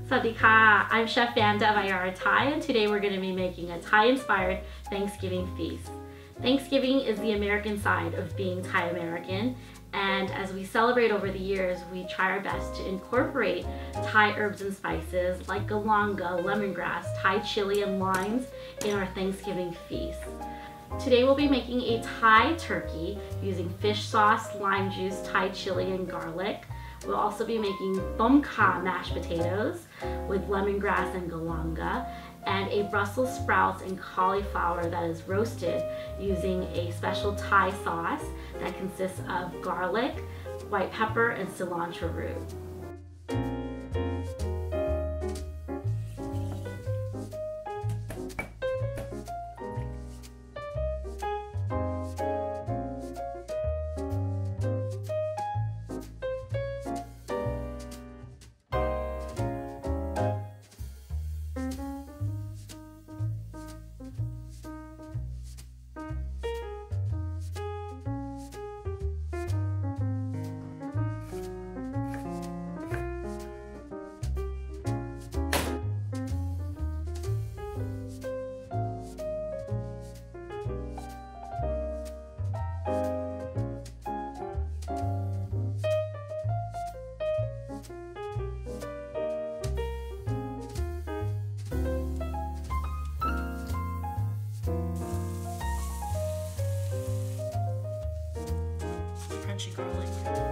Sawadee-ka, I'm Chef Vanda of Ayara Thai, and today we're going to be making a Thai-inspired Thanksgiving feast. Thanksgiving is the American side of being Thai-American, and as we celebrate over the years, we try our best to incorporate Thai herbs and spices like galanga, lemongrass, Thai chili, and limes in our Thanksgiving feast. Today we'll be making a Thai turkey using fish sauce, lime juice, Thai chili, and garlic. We'll also be making tom kha mashed potatoes with lemongrass and galanga, and a Brussels sprouts and cauliflower that is roasted using a special Thai sauce that consists of garlic, white pepper, and cilantro root. Crunchy garlic.